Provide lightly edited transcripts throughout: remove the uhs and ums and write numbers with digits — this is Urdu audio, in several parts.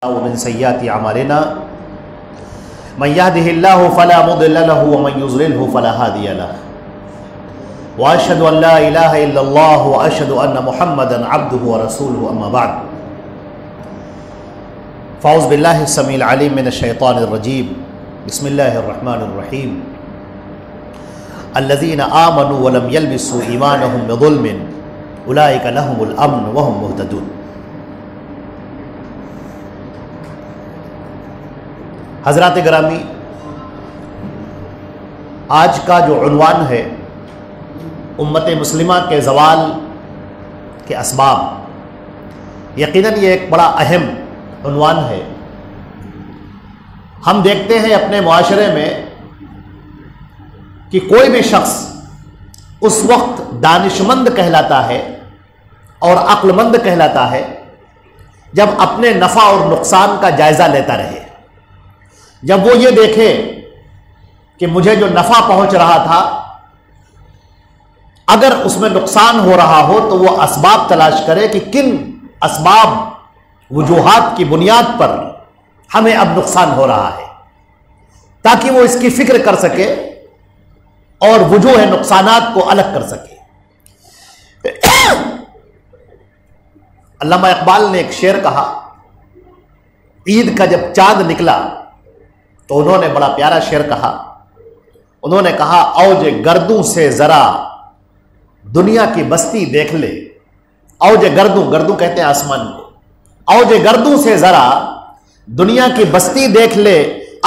ومن سيئات أعمالنا من يهده الله فلا مضل له ومن يضلله فلا هادي له وأشهد أن لا إله إلا الله وأشهد أن محمدا عبده ورسوله أما بعد فأعوذ بالله السميع العليم من الشيطان الرجيم بسم الله الرحمن الرحيم الذين آمنوا ولم يلبسوا إيمانهم بظلم أولئك لهم الأمن وهم مهتدون۔ حضرات گرامی، آج کا جو عنوان ہے امت مسلمہ کے زوال کے اسباب، یقیناً یہ ایک بڑا اہم عنوان ہے۔ ہم دیکھتے ہیں اپنے معاشرے میں کہ کوئی بھی شخص اس وقت دانشمند کہلاتا ہے اور عقل مند کہلاتا ہے جب اپنے نفع اور نقصان کا جائزہ لیتا رہے، جب وہ یہ دیکھے کہ مجھے جو نفع پہنچ رہا تھا اگر اس میں نقصان ہو رہا ہو تو وہ اسباب تلاش کرے کہ کن اسباب وجوہات کی بنیاد پر ہمیں اب نقصان ہو رہا ہے، تاکہ وہ اس کی فکر کر سکے اور وجوہ نقصانات کو الگ کر سکے۔ علامہ اقبال نے ایک شعر کہا، عید کا جب چاند نکلا تو انہوں نے بڑا پیارا شعر کہا، انہوں نے کہا اوج گردوں سے ذرا دنیا کی بستی دیکھ لے۔ اوج گردوں، گردوں کہتے ہیں آسمان کو، اوج گردوں سے ذرا دنیا کی بستی دیکھ لے،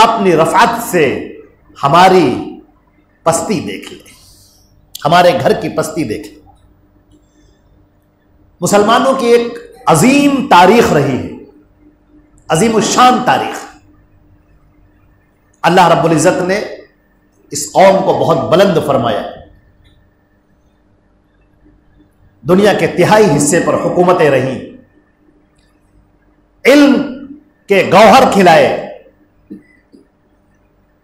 اپنی رفعت سے ہماری پستی دیکھ لے، ہمارے گھر کی پستی دیکھ لے۔ مسلمانوں کی ایک عظیم تاریخ رہی ہے، عظیم الشان تاریخ۔ اللہ رب العزت نے اس قوم کو بہت بلند فرمایا، دنیا کے تہائی حصے پر حکومتیں رہیں، علم کے گوہر کھلائے۔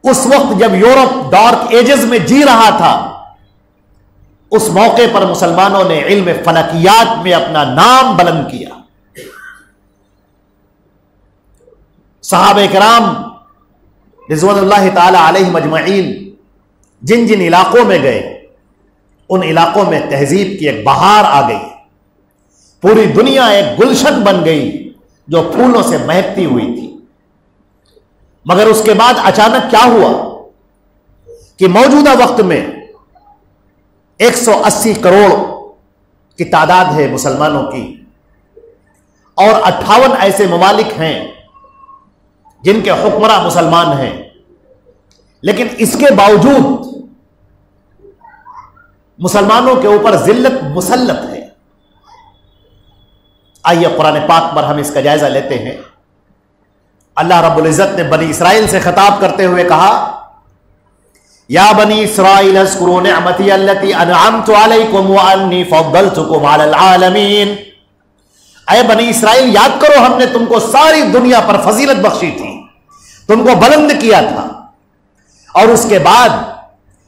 اس وقت جب یورپ ڈارک ایجز میں جی رہا تھا، اس موقع پر مسلمانوں نے علم فلکیات میں اپنا نام بلند کیا۔ صحابہ کرام رضوان اللہ تعالی علیہم اجمعین جن جن علاقوں میں گئے، ان علاقوں میں تہذیب کی ایک بہار آ گئی، پوری دنیا ایک گلشن بن گئی جو پھولوں سے مہکتی ہوئی تھی۔ مگر اس کے بعد اچانک کیا ہوا کہ موجودہ وقت میں 180 کروڑ کی تعداد ہے مسلمانوں کی، اور 58 ایسے ممالک ہیں جن کے حکمراں مسلمان ہیں، لیکن اس کے باوجود مسلمانوں کے اوپر ذلت مسلط ہے۔ آئیے قرآن پاک پر ہم اس کا جائزہ لیتے ہیں۔ اللہ رب العزت نے بنی اسرائیل سے خطاب کرتے ہوئے کہا، یا بنی اسرائیل اذکروا نعمتی التی انعمت علیکم وانی فضلتکم علی العالمین۔ اے بنی اسرائیل، یاد کرو ہم نے تم کو ساری دنیا پر فضیلت بخشی تھی، تم کو بلند کیا تھا۔ اور اس کے بعد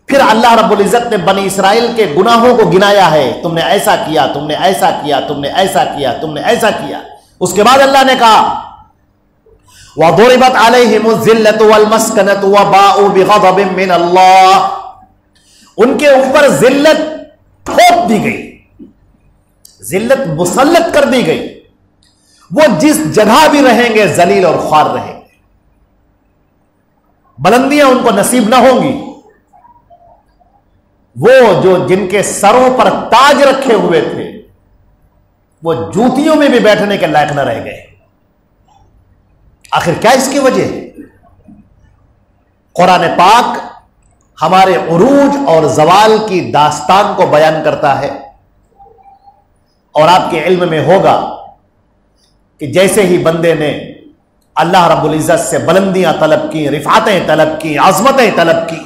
پھر اللہ رب العزت نے بنی اسرائیل کے گناہوں کو گنایا ہے، تم نے ایسا کیا، تم نے ایسا کیا، تم نے ایسا کیا، تم نے ایسا کیا۔ اس کے بعد اللہ نے کہا وَضُرِبَتْ عَلَيْهِمُ الذِّلَّةُ وَالْمَسْكَنَةُ وَبَاءُوا بِغَضَبٍ مِّنَ اللَّهِ۔ ان کے اوپر ذلت تھوپ دی گئی، ذلت مسلط کر دی گئی، وہ جس جگہ بھی رہیں گے ذلیل اور خوار رہیں گے، بلندیاں ان کو نصیب نہ ہوں گی۔ وہ جو جن کے سروں پر تاج رکھے ہوئے تھے وہ جوتیوں میں بھی بیٹھنے کے لائق نہ رہ گئے۔ آخر کیا اس کی وجہ ہے؟ قرآن پاک ہمارے عروج اور زوال کی داستان کو بیان کرتا ہے، اور آپ کے علم میں ہوگا کہ جیسے ہی بندے نے اللہ رب العزت سے بلندیاں طلب کی، رفعتیں طلب کی، عظمتیں طلب کی،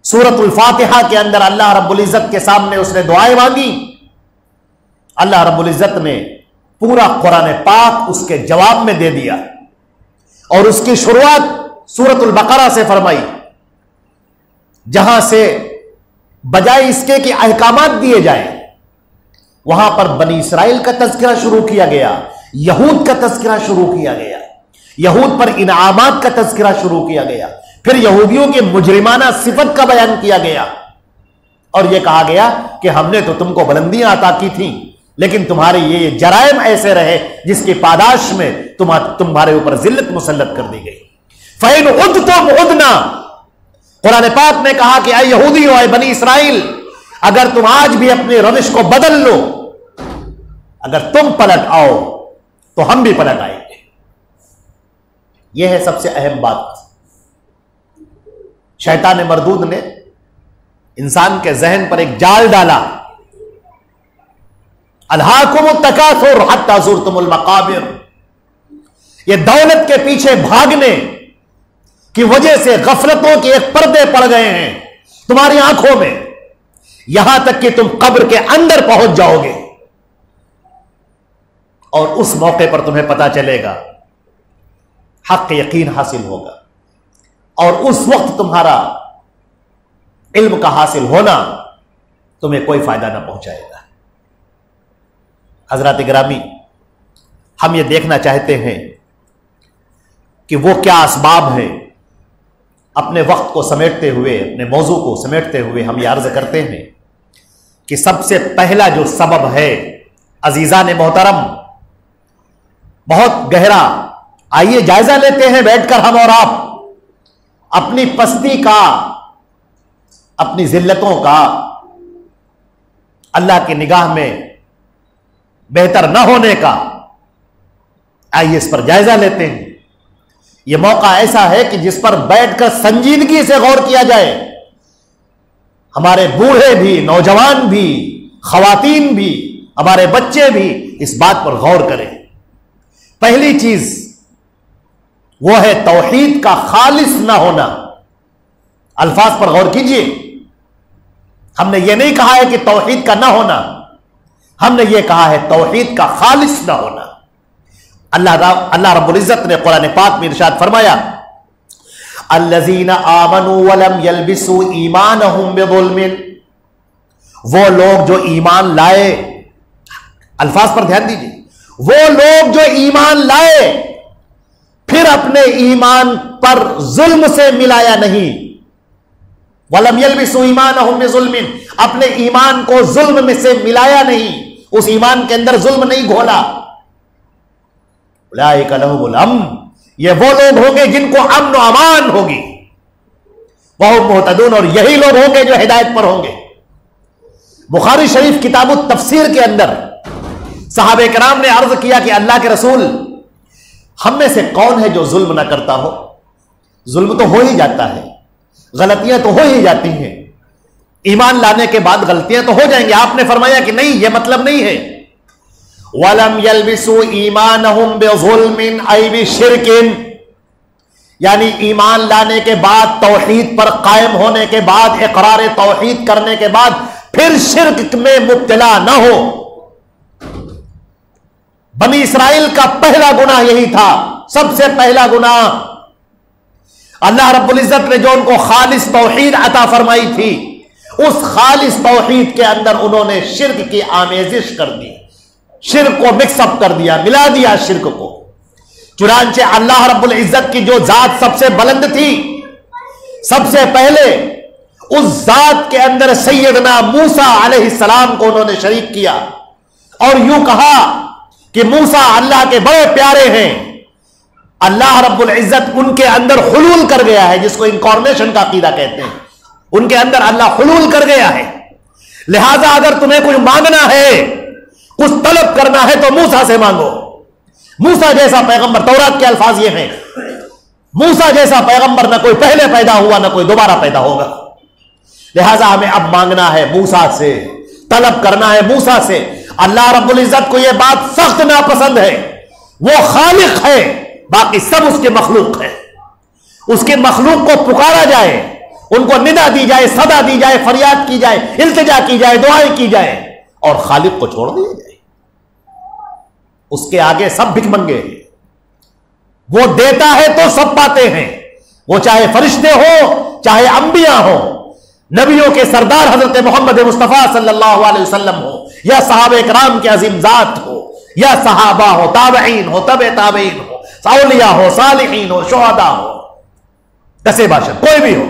سورۃ الفاتحہ کے اندر اللہ رب العزت کے سامنے اس نے دعائیں مانگی، اللہ رب العزت نے پورا قرآن پاک اس کے جواب میں دے دیا، اور اس کی شروعات سورۃ البقرہ سے فرمائی، جہاں سے بجائے اس کے کہ احکامات دیے جائیں وہاں پر بنی اسرائیل کا تذکرہ شروع کیا گیا یہود کا تذکرہ شروع کیا گیا، یہود پر انعامات کا تذکرہ شروع کیا گیا، پھر یہودیوں کی مجرمانہ صفت کا بیان کیا گیا، اور یہ کہا گیا کہ ہم نے تو تم کو بلندیاں عطا کی تھیں، لیکن تمہارے یہ جرائم ایسے رہے جس کی پاداش میں تمہارے اوپر ذلت مسلط کر دی گئی۔ فَإِنْ عُدْتُمْ عُدْنَا، قرآن پاک نے کہا کہ اے یہودیو، اے بنی اسرائیل، اگر تم آج بھی اپنی روش کو بدل لو، اگر تم پلٹ آؤ تو ہم بھی پلٹ آئیں گے۔ یہ ہے سب سے اہم بات۔ شیطان مردود نے انسان کے ذہن پر ایک جال ڈالا، الہاکم التکاثر حتی زرتم المقابر، یہ دولت کے پیچھے بھاگنے کی وجہ سے غفلتوں کے ایک پردے پڑ گئے ہیں تمہاری آنکھوں میں، یہاں تک کہ تم قبر کے اندر پہنچ جاؤ گے، اور اس موقع پر تمہیں پتا چلے گا، حق یقین حاصل ہوگا، اور اس وقت تمہارا علم کا حاصل ہونا تمہیں کوئی فائدہ نہ پہنچائے گا۔ حضرات گرامی، ہم یہ دیکھنا چاہتے ہیں کہ وہ کیا اسباب ہیں۔ اپنے وقت کو سمیٹتے ہوئے، اپنے موضوع کو سمیٹتے ہوئے ہم یہ عرض کرتے ہیں کہ سب سے پہلا جو سبب ہے، عزیزان محترم، بہت گہرا، آئیے جائزہ لیتے ہیں بیٹھ کر ہم اور آپ، اپنی پستی کا، اپنی ذلتوں کا، اللہ کی نگاہ میں بہتر نہ ہونے کا، آئیے اس پر جائزہ لیتے ہیں۔ یہ موقع ایسا ہے کہ جس پر بیٹھ کر سنجیدگی سے غور کیا جائے، ہمارے بوڑھے بھی، نوجوان بھی، خواتین بھی، ہمارے بچے بھی اس بات پر غور کریں۔ پہلی چیز وہ ہے توحید کا خالص نہ ہونا۔ الفاظ پر غور کیجئے، ہم نے یہ نہیں کہا ہے کہ توحید کا نہ ہونا، ہم نے یہ کہا ہے توحید کا خالص نہ ہونا۔ اللہ رب العزت نے قرآن پاک میں ارشاد فرمایا، الذین آمنوا ولم یلبسوا ایمانہم بظلم، وہ لوگ جو ایمان لائے، الفاظ پر دھیان دیجیے، وہ لوگ جو ایمان لائے پھر اپنے ایمان پر ظلم سے ملایا نہیں، ولم یلبسوا ایمانہم بظلم، اپنے ایمان کو ظلم میں سے ملایا نہیں، اس ایمان کے اندر ظلم نہیں گھولا۔ اولئک لہم الامن، یہ وہ لوگ ہوں گے جن کو امن و امان ہوگی، وہم مہتدون، اور یہی لوگ ہوں گے جو ہدایت پر ہوں گے۔ بخاری شریف کتاب التفسیر کے اندر صحابہ کرام نے عرض کیا کہ اللہ کے رسول، ہم میں سے کون ہے جو ظلم نہ کرتا ہو؟ ظلم تو ہو ہی جاتا ہے، غلطیاں تو ہو ہی جاتی ہیں، ایمان لانے کے بعد غلطیاں تو ہو جائیں گی۔ آپ نے فرمایا کہ نہیں، یہ مطلب نہیں ہے۔ وَلَمْ يَلْبِسُوا إِيمَانَهُمْ بِظُلْمٍ أَيْ بِشِرْكٍ، یعنی ایمان لانے کے بعد، توحید پر قائم ہونے کے بعد، اقرار توحید کرنے کے بعد پھر شرک میں مبتلا نہ ہو۔ بنی اسرائیل کا پہلا گناہ یہی تھا، سب سے پہلا گناہ۔ اللہ رب العزت نے جو ان کو خالص توحید عطا فرمائی تھی، اس خالص توحید کے اندر انہوں نے شرک کی آمیزش کر دی، شرک کو مکس اپ کر دیا، ملا دیا شرک کو۔ چنانچہ اللہ رب العزت کی جو ذات سب سے بلند تھی، سب سے پہلے اس ذات کے اندر سیدنا موسیٰ علیہ السلام کو انہوں نے شریک کیا، اور یوں کہا کہ موسیٰ اللہ کے بڑے پیارے ہیں۔ اللہ رب العزت ان کے اندر حلول کر گیا ہے، جس کو انکارنیشن کا عقیدہ کہتے ہیں، ان کے اندر اللہ حلول کر گیا ہے۔ لہذا اگر تمہیں کچھ مانگنا ہے، کچھ طلب کرنا ہے، تو موسیٰ سے مانگو۔ موسیٰ جیسا پیغمبر، تورات کے الفاظ یہ ہیں، موسیٰ جیسا پیغمبر نہ کوئی پہلے پیدا ہوا نہ کوئی دوبارہ پیدا ہوگا۔ لہذا ہمیں اب مانگنا ہے موسیٰ سے، طلب کرنا ہے موسیٰ سے۔ اللہ رب العزت کو یہ بات سخت ناپسند ہے، وہ خالق ہے، باقی سب اس کے مخلوق ہے۔ اس کے مخلوق کو پکارا جائے، ان کو ندا دی جائے، صدا دی جائے، فریاد کی جائے، التجا کی جائے، دعائیں کی جائے، اور خالق کو چھوڑ دیا جائے۔ اس کے آگے سب بھک منگے ہیں، وہ دیتا ہے تو سب پاتے ہیں، وہ چاہے فرشتے ہو، چاہے انبیاء ہو، نبیوں کے سردار حضرت محمد مصطفیٰ صلی اللہ علیہ وسلم ہو، یا صحابہ کرام کے عظیم ذات ہو، یا صحابہ ہو، تابعین ہو، تبع تابعین ہو، اولیاء ہو، صالحین ہو، شہداء ہو، کسے باشر کوئی بھی ہو،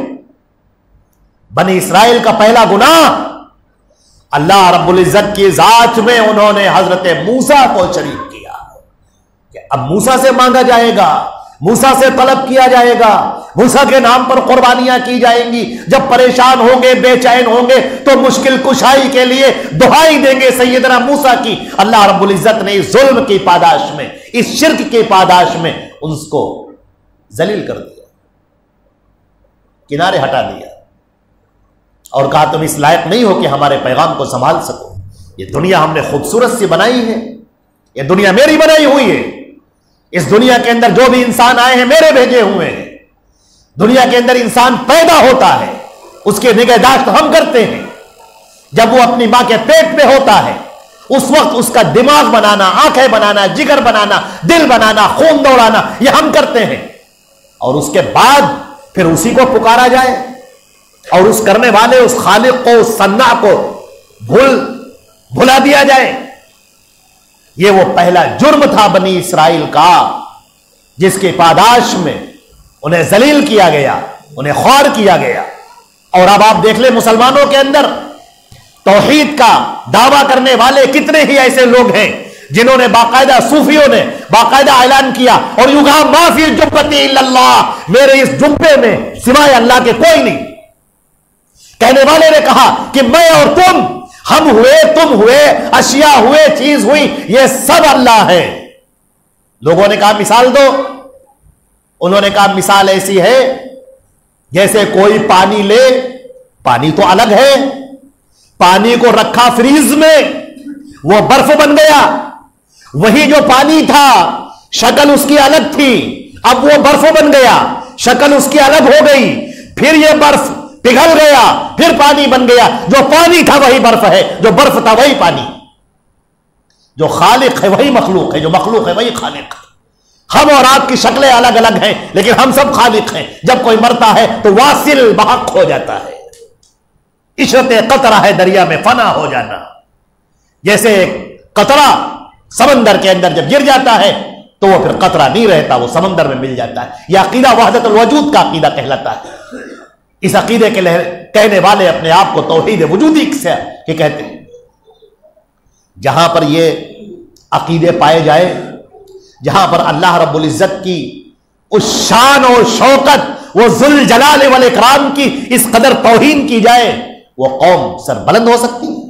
بنی اسرائیل کا پہلا گناہ اللہ رب العزت کی ذات میں انہوں نے حضرت موسیٰ کو شریک کیا کہ اب موسیٰ سے مانگا جائے گا، موسیٰ سے طلب کیا جائے گا، موسیٰ کے نام پر قربانیاں کی جائیں گی، جب پریشان ہوں گے، بے چین ہوں گے تو مشکل کشائی کے لیے دعائی دیں گے سیدنا موسیٰ کی۔ اللہ رب العزت نے اس ظلم کی پاداش میں، اس شرک کی پاداش میں ان کو ذلیل کر دیا، کنارے ہٹا دیا اور کہا تم اس لائق نہیں ہو کہ ہمارے پیغام کو سنبھال سکو، یہ دنیا ہم نے خوبصورت سی بنائی ہے، یہ دنیا میری بنائی ہوئی ہے، اس دنیا کے اندر جو بھی انسان آئے ہیں میرے بھیجے ہوئے ہیں، دنیا کے اندر انسان پیدا ہوتا ہے اس کی نگہداشت ہم کرتے ہیں، جب وہ اپنی ماں کے پیٹ میں ہوتا ہے اس وقت اس کا دماغ بنانا، آنکھیں بنانا، جگر بنانا، دل بنانا، خون دوڑانا یہ ہم کرتے ہیں، اور اس کے بعد پھر اسی کو پکارا جائے اور اس کرنے والے، اس خالق کو، اس صنع کو بھلا دیا جائے۔ یہ وہ پہلا جرم تھا بنی اسرائیل کا جس کی پاداش میں انہیں ذلیل کیا گیا، انہیں خوار کیا گیا۔ اور اب آپ دیکھ لیں مسلمانوں کے اندر توحید کا دعویٰ کرنے والے کتنے ہی ایسے لوگ ہیں جنہوں نے باقاعدہ، صوفیوں نے باقاعدہ اعلان کیا اور یوں کہا ما فی الجبۃ الا اللہ، میرے اس جبے میں سوائے اللہ کے کوئی نہیں۔ کہنے والے نے کہا کہ میں اور تم، ہم ہوئے، تم ہوئے، اشیاء ہوئے، چیز ہوئی، یہ سب اللہ ہے۔ لوگوں نے کہا مثال دو، انہوں نے کہا مثال ایسی ہے جیسے کوئی پانی لے، پانی تو الگ ہے، پانی کو رکھا فریز میں وہ برف بن گیا، وہی جو پانی تھا شکل اس کی الگ تھی، اب وہ برف بن گیا، شکل اس کی الگ ہو گئی، پھر یہ برف پگھل گیا، پھر پانی بن گیا، جو پانی تھا وہی برف ہے، جو برف تھا وہی پانی، جو خالق ہے وہی مخلوق ہے، جو مخلوق ہے وہی خالق ہے۔ ہم اور آپ کی شکلیں الگ الگ ہیں لیکن ہم سب خالق ہیں۔ جب کوئی مرتا ہے تو واصل بحق ہو جاتا ہے، عشرت قطرہ ہے دریا میں فنا ہو جانا، جیسے قطرہ سمندر کے اندر جب گر جاتا ہے تو وہ پھر قطرہ نہیں رہتا، وہ سمندر میں مل جاتا ہے۔ یہ عقیدہ وحدت الوجود کا عقیدہ کہلاتا ہے۔ اس عقیدے کے کہنے والے اپنے آپ کو توحید وجودی سے کہتے ہیں۔ جہاں پر یہ عقیدے پائے جائے، جہاں پر اللہ رب العزت کی اس شان و شوکت، وہ ذوالجلال والاکرام کی اس قدر توہین کی جائے، وہ قوم سربلند ہو سکتی ہے؟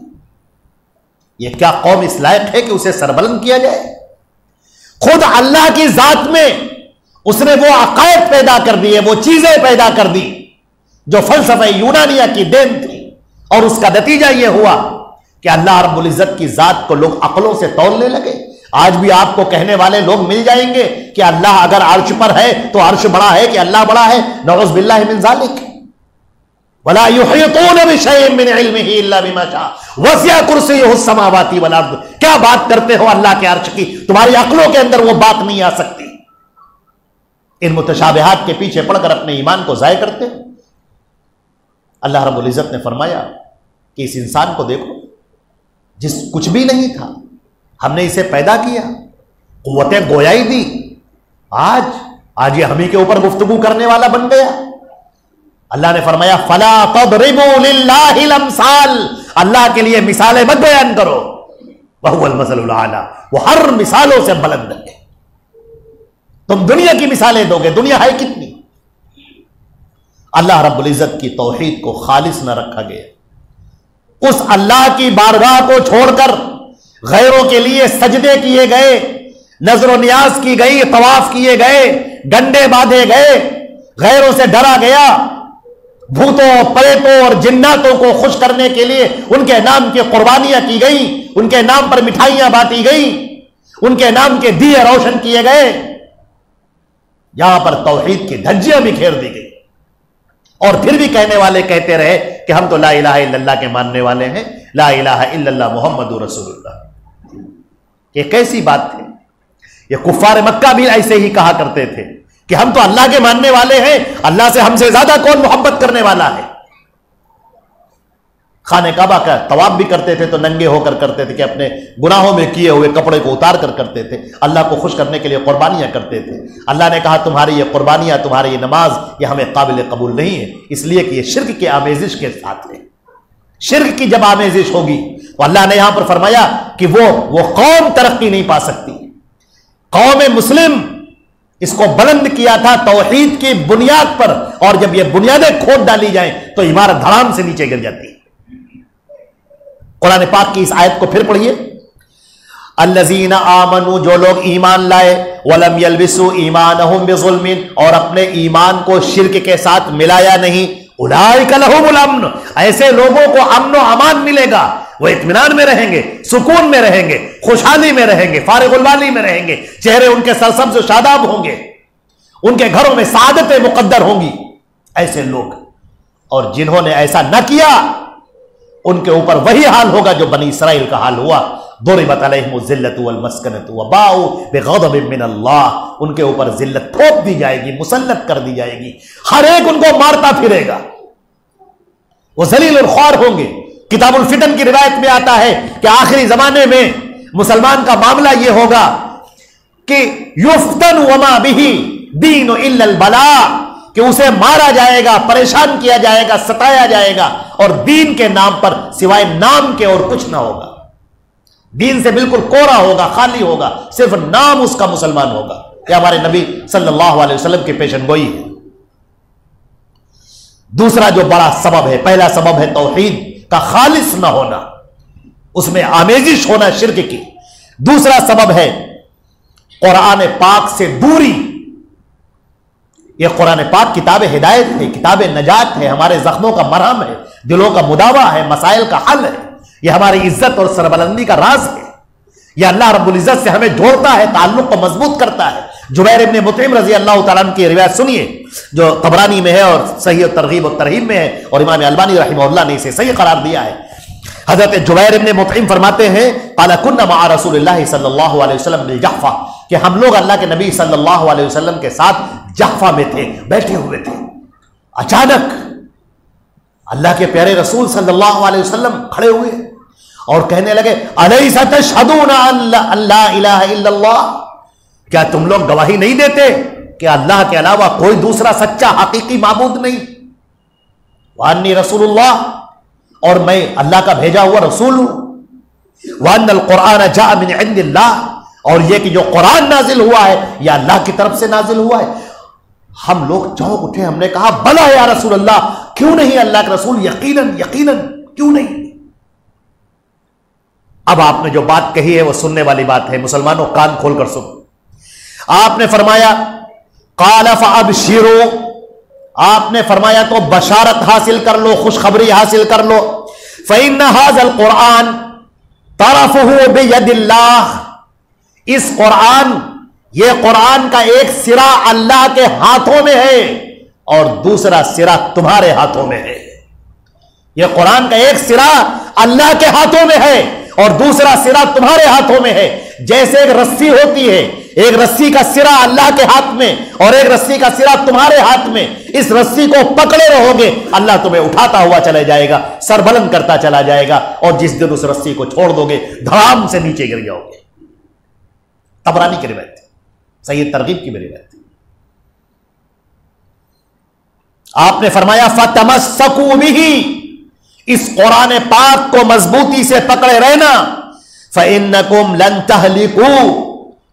یہ کیا قوم اس لائق ہے کہ اسے سربلند کیا جائے؟ خود اللہ کی ذات میں اس نے وہ عقائد پیدا کر دیے، وہ چیزیں پیدا کر دی جو فلسفہ یونانیہ کی دین تھی، اور اس کا نتیجہ یہ ہوا کہ اللہ رب العزت کی ذات کو لوگ عقلوں سے تولنے لگے۔ آج بھی آپ کو کہنے والے لوگ مل جائیں گے کہ اللہ اگر عرش پر ہے تو عرش بڑا ہے کہ اللہ بڑا ہے، نعوذ باللہ من ذالک۔ ولا يحيطون بشيء من علمه الا بما شاء وسع كرسيه السماوات والارض۔ کیا بات کرتے ہو اللہ کے عرش کی، تمہاری عقلوں کے اندر وہ بات نہیں آ سکتی۔ ان متشابہات کے پیچھے پڑ کر اپنے ایمان کو ضائع کرتے ہو۔ اللہ رب العزت نے فرمایا کہ اس انسان کو دیکھو، جس کچھ بھی نہیں تھا ہم نے اسے پیدا کیا، قوتیں گویائی دی، آج یہ ہمیں کے اوپر گفتگو کرنے والا بن گیا۔ اللہ نے فرمایا فلا تضربوا للہ الامثال، اللہ کے لیے مثالیں مت بیان کرو، وہو المثل الاعلی، وہ ہر مثالوں سے بلند ہے۔ تم دنیا کی مثالیں دو گے، دنیا ہے کتنی؟ اللہ رب العزت کی توحید کو خالص نہ رکھا گیا، اس اللہ کی بارگاہ کو چھوڑ کر غیروں کے لیے سجدے کیے گئے، نظر و نیاز کی گئی، طواف کیے گئے، ڈنڈے باندھے گئے، غیروں سے ڈرا گیا، بھوتوں، پریتوں اور جناتوں کو خوش کرنے کے لیے ان کے نام کی قربانیاں کی گئی، ان کے نام پر مٹھائیاں بانٹی گئی، ان کے نام کے دیے روشن کیے گئے، یہاں پر توحید کی دھجیاں بھی کھیر دی گئی۔ اور پھر بھی کہنے والے کہتے رہے کہ ہم تو لا الہ الا اللہ کے ماننے والے ہیں، لا الہ الا اللہ محمد رسول اللہ۔ یہ کیسی بات تھی؟ یہ کفار مکہ بھی ایسے ہی کہا کرتے تھے کہ ہم تو اللہ کے ماننے والے ہیں، اللہ سے ہم سے زیادہ کون محبت کرنے والا ہے؟ خانہ کعبہ کا طواف بھی کرتے تھے تو ننگے ہو کر کرتے تھے کہ اپنے گناہوں میں کیے ہوئے کپڑے کو اتار کر کرتے تھے، اللہ کو خوش کرنے کے لیے قربانیاں کرتے تھے۔ اللہ نے کہا تمہاری یہ قربانیاں، تمہاری یہ نماز، یہ ہمیں قابل قبول نہیں ہے، اس لیے کہ یہ شرک کے آمیزش کے ساتھ ہے۔ شرک کی جب آمیزش ہوگی تو اللہ نے یہاں پر فرمایا کہ وہ قوم ترقی نہیں پا سکتی۔ قوم مسلم اس کو بلند کیا تھا توحید کی بنیاد پر، اور جب یہ بنیادیں کھود ڈالی جائیں تو عمارت دھڑام سے نیچے گر جاتی ہے۔ قرآن پاک کی اس آیت کو پھر پڑھیے، الذین آمنوا، جو لوگ ایمان لائے، ولم یلبسوا ایمانہم بظلم، اور اپنے ایمان کو شرک کے ساتھ ملایا نہیں، اولئک لہم الامن، ایسے لوگوں کو امن و امان ملے گا، وہ اطمینان میں رہیں گے، سکون میں رہیں گے، خوشحالی میں رہیں گے، فارغ البالی میں رہیں گے، چہرے ان کے سرسبز و شاداب ہوں گے، ان کے گھروں میں سعادتیں مقدر ہوں گی۔ ایسے لوگ، اور جنہوں نے ایسا نہ کیا ان کے اوپر وہی حال ہوگا جو بنی اسرائیل کا حال ہوا، ضربت علیہم الذلۃ والمسکنۃ وباؤوا بغضب من اللہ، ان کے اوپر ذلت تھوپ دی جائے گی، مسلط کر دی جائے گی، ہر ایک ان کو مارتا پھرے گا، وہ ذلیل الخوار ہوں گے۔ کتاب الفتن کی روایت میں آتا ہے کہ آخری زمانے میں مسلمان کا معاملہ یہ ہوگا کہ یفتن وما بہ دین الا البلاء، کہ اسے مارا جائے گا، پریشان کیا جائے گا، ستایا جائے گا، اور دین کے نام پر سوائے نام کے اور کچھ نہ ہوگا، دین سے بالکل کوڑا ہوگا، خالی ہوگا، صرف نام اس کا مسلمان ہوگا۔ یہ ہمارے نبی صلی اللہ علیہ وسلم کی پیشن گوئی ہے۔ دوسرا جو بڑا سبب ہے، پہلا سبب ہے توحید کا خالص نہ ہونا، اس میں آمیزش ہونا شرک کی۔ دوسرا سبب ہے قرآن پاک سے دوری۔ یہ قرآن پاک کتاب ہدایت ہے، کتاب نجات ہے، ہمارے زخموں کا مرہم ہے، دلوں کا مداوا ہے، مسائل کا حل ہے، یہ ہماری عزت اور سربلندی کا راز ہے، یہ اللہ رب العزت سے ہمیں جوڑتا ہے، تعلق کو مضبوط کرتا ہے۔ جبیر ابن مطعم رضی اللہ تعالیٰ عنہ کی روایت سنیے جو طبرانی میں ہے اور صحیح ترغیب و ترہیب میں ہے، اور امام البانی رحمہ اللہ نے اسے صحیح قرار دیا ہے۔ حضرت جبیر ابن مطعم فرماتے ہیں قال كنا مع رسول اللہ صلی اللہ علیہ وسلم بالجحفہ، کہ ہم لوگ اللہ کے نبی صلی اللہ علیہ وسلم کے ساتھ جحفہ میں تھے، بیٹھے ہوئے تھے، اچانک اللہ کے پیارے رسول صلی اللہ علیہ وسلم کھڑے ہوئے اور کہنے لگے الیس تشہدون ان لا الہ الا اللہ، کیا تم لوگ گواہی نہیں دیتے کہ اللہ کے علاوہ کوئی دوسرا سچا حقیقی معبود نہیں، وانی رسول اللہ، اور میں اللہ کا بھیجا ہوا رسول ہوں، وان القرآن جاء من عند اللہ، اور یہ کہ جو قرآن نازل ہوا ہے یہ اللہ کی طرف سے نازل ہوا ہے۔ ہم لوگ چونک اٹھے، ہم نے کہا بلا یا رسول اللہ، کیوں نہیں اللہ کے رسول، یقیناً یقیناً کیوں نہیں۔ اب آپ نے جو بات کہی ہے وہ سننے والی بات ہے، مسلمانوں کان کھول کر سنو۔ آپ نے فرمایا قال فابشروا، آپ نے فرمایا تو بشارت حاصل کر لو، خوشخبری حاصل کر لو، فإن هذا القرآن طرفه بید اللہ، اس قرآن، یہ قرآن کا ایک سرا اللہ کے ہاتھوں میں ہے اور دوسرا سرا تمہارے ہاتھوں میں ہے۔ یہ قرآن کا ایک سرا اللہ کے ہاتھوں میں ہے اور دوسرا سرا تمہارے ہاتھوں میں ہے۔ جیسے ایک رسی ہوتی ہے، ایک رسی کا سرا اللہ کے ہاتھ میں اور ایک رسی کا سرا تمہارے ہاتھ میں، اس رسی کو پکڑے رہو گے اللہ تمہیں اٹھاتا ہوا چلا جائے گا، سر بلند کرتا چلا جائے گا، اور جس دن اس رسی کو چھوڑ دو گے دھڑام سے نیچے گر جاؤ گے۔ طبرانی کی روایت ہے، صحیح ترغیب کی روایت ہے۔ آپ نے فرمایا فتمسکوا بہ، اس قرآن پاک کو مضبوطی سے پکڑے رہنا، فإنکم لن تہلکوا،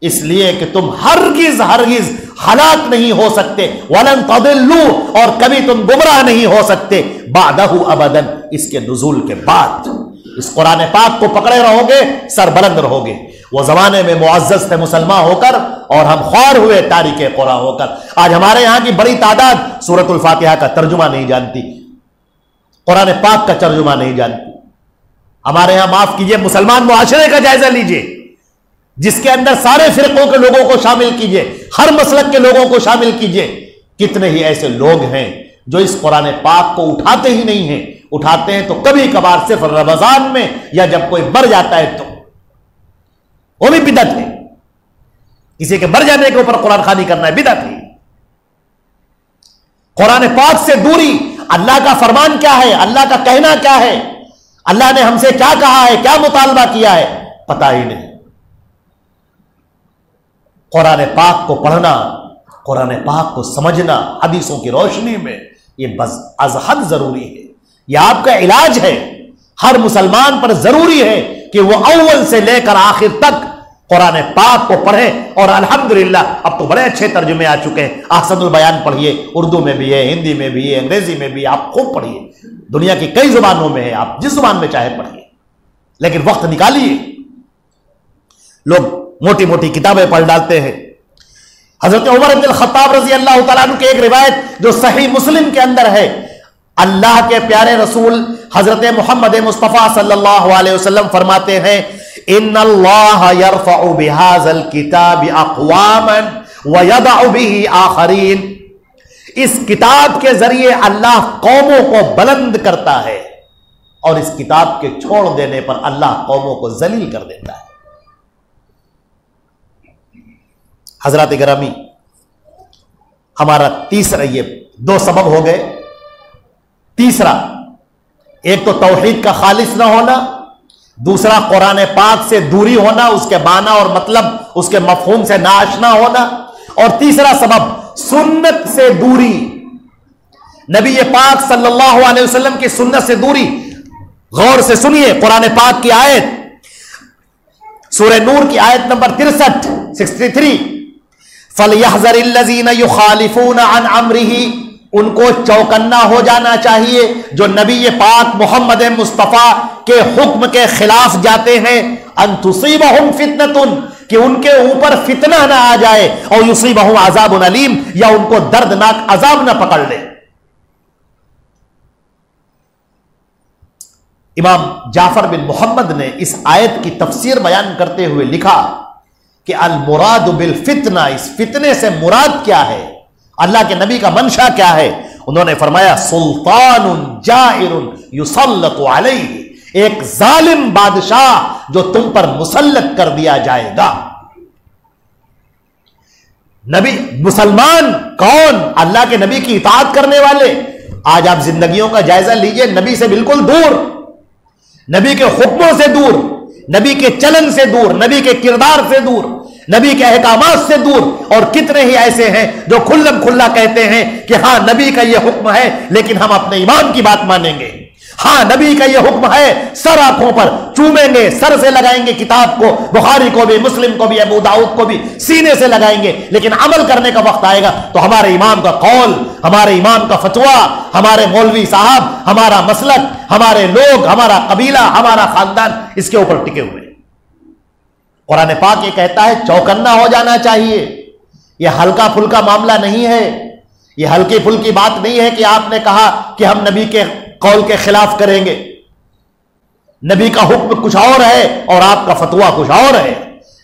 اس لیے کہ تم ہرگز ہرگز ہلاک نہیں ہو سکتے، ولن تضلوا، اور کبھی تم گمراہ نہیں ہو سکتے، بعدہ ابدا، اس کے نزول کے بعد۔ اس قرآن پاک کو پکڑے رہو گے سر بلند رہو گے۔ وہ زمانے میں معزز تھے مسلمان ہو کر اور ہم خوار ہوئے تاریک قرآن ہو کر۔ آج ہمارے یہاں کی بڑی تعداد سورۃ الفاتحہ کا ترجمہ نہیں جانتی، قرآن پاک کا ترجمہ نہیں جانتی۔ ہمارے یہاں معاف کیجئے مسلمان معاشرے کا جائزہ لیجئے، جس کے اندر سارے فرقوں کے لوگوں کو شامل کیجئے، ہر مسلک کے لوگوں کو شامل کیجئے، کتنے ہی ایسے لوگ ہیں جو اس قرآن پاک کو اٹھاتے ہی نہیں ہیں، اٹھاتے ہیں تو کبھی کبھار صرف رمضان میں یا جب کوئی مر جاتا ہے تو، وہ بھی بدعت ہے، کسی کے مر جانے کے اوپر قرآن خوانی کرنا ہے، بدعت ہے۔ قرآن پاک سے دوری، اللہ کا فرمان کیا ہے، اللہ کا کہنا کیا ہے، اللہ نے ہم سے کیا کہا ہے، کیا مطالبہ کیا ہے، پتہ ہی نہیں۔ قرآن پاک کو پڑھنا، قرآن پاک کو سمجھنا حدیثوں کی روشنی میں، یہ بس از حد ضروری ہے۔ یہ آپ کا علاج ہے۔ ہر مسلمان پر ضروری ہے کہ وہ اول سے لے کر آخر تک قرآن پاک کو پڑھیں، اور الحمدللہ اب تو بڑے اچھے ترجمے آ چکے ہیں۔ احسن البیان پڑھیے، اردو میں بھی ہے، ہندی میں بھی ہے، انگریزی میں بھی ہے، آپ خوب پڑھیے، دنیا کی کئی زبانوں میں ہے، آپ جس زبان میں چاہے پڑھیے، لیکن وقت نکالیے۔ لوگ موٹی موٹی کتابیں پڑھ ڈالتے ہیں۔ حضرت عمر بن الخطاب رضی اللہ تعالیٰ عنہ کی ایک روایت جو صحیح مسلم کے اندر ہے، اللہ کے پیارے رسول حضرت محمد مصطفیٰ صلی اللہ علیہ وسلم فرماتے ہیں، ان اللہ یرفع بہذا الکتاب اقواما ویضع بہ آخرین، اس کتاب کے ذریعے اللہ قوموں کو بلند کرتا ہے، اور اس کتاب کے چھوڑ دینے پر اللہ قوموں کو ذلیل کر دیتا ہے۔ حضرات گرامی، ہمارا تیسرا، یہ دو سبب ہو گئے۔ تیسرا، ایک تو توحید کا خالص نہ ہونا، دوسرا قرآن پاک سے دوری ہونا، اس کے معنی اور مطلب، اس کے مفہوم سے ناآشنا ہونا، اور تیسرا سبب سنت سے دوری، نبی پاک صلی اللہ علیہ وسلم کی سنت سے دوری۔ غور سے سنیے قرآن پاک کی آیت، سورہ نور کی آیت نمبر 63 فَلْيَحْذَرِ الَّذِينَ يُخَالِفُونَ عَنْ أَمْرِهِ، ان کو چوکنا ہو جانا چاہیے جو نبی پاک محمد مصطفیٰ کے حکم کے خلاف جاتے ہیں، ان تصیبہم فتنۃ، کہ ان کے اوپر فتنہ نہ آ جائے، اور یصیبہم عذاب علیم، یا ان کو دردناک عذاب نہ پکڑ لے۔ امام جعفر بن محمد نے اس آیت کی تفسیر بیان کرتے ہوئے لکھا کہ المراد بالفتنہ، اس فتنے سے مراد کیا ہے، اللہ کے نبی کا منشا کیا ہے؟ انہوں نے فرمایا سلطان جائر یسلط علیہ، ایک ظالم بادشاہ جو تم پر مسلط کر دیا جائے گا۔ نبی مسلمان کون؟ اللہ کے نبی کی اطاعت کرنے والے۔ آج آپ زندگیوں کا جائزہ لیجئے، نبی سے بالکل دور، نبی کے حکموں سے دور، نبی کے چلن سے دور، نبی کے کردار سے دور، نبی کے احکامات سے دور، اور کتنے ہی ایسے ہیں جو کھلم کھلا کہتے ہیں کہ ہاں نبی کا یہ حکم ہے لیکن ہم اپنے امام کی بات مانیں گے، ہاں نبی کا یہ حکم ہے، سر آنکھوں پر چومیں گے، سر سے لگائیں گے کتاب کو، بخاری کو بھی، مسلم کو بھی، ابو داؤد کو بھی سینے سے لگائیں گے، لیکن عمل کرنے کا وقت آئے گا تو ہمارے امام کا قول، ہمارے امام کا فتویٰ، ہمارے مولوی صاحب، ہمارا مسلک، ہمارے لوگ، ہمارا قبیلہ، ہمارا خاندان اس کے اوپر ٹکے ہوئے۔ قرآن پاک یہ کہتا ہے چوکنا ہو جانا چاہیے۔ یہ ہلکا پھلکا معاملہ نہیں ہے، یہ ہلکی پھلکی بات نہیں ہے کہ آپ نے کہا کہ ہم نبی کے قول کے خلاف کریں گے۔ نبی کا حکم کچھ اور ہے اور آپ کا فتویٰ کچھ اور ہے۔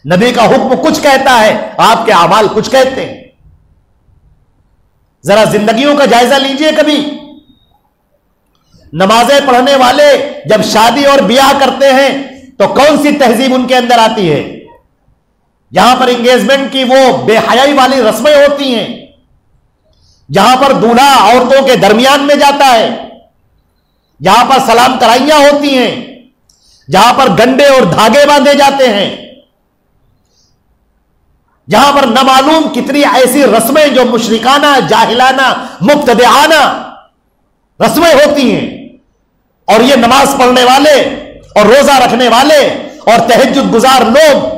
نبی کا حکم کچھ کہتا ہے، آپ کے اعمال کچھ کہتے ہیں۔ ذرا زندگیوں کا جائزہ لیجئے کبھی۔ نمازیں پڑھنے والے جب شادی اور بیاہ کرتے ہیں تو کون سی تہذیب ان کے اندر آتی ہے؟ جہاں پر انگیجمنٹ کی وہ بے حیائی والی رسمیں ہوتی ہیں، جہاں پر دولہا عورتوں کے درمیان میں جاتا ہے، جہاں پر سلام کرائیاں ہوتی ہیں، جہاں پر گنڈے اور دھاگے باندھے جاتے ہیں، جہاں پر نہ معلوم کتنی ایسی رسمیں جو مشرکانہ، جاہلانہ، مبتدعانہ رسمیں ہوتی ہیں، اور یہ نماز پڑھنے والے اور روزہ رکھنے والے اور تہجد گزار لوگ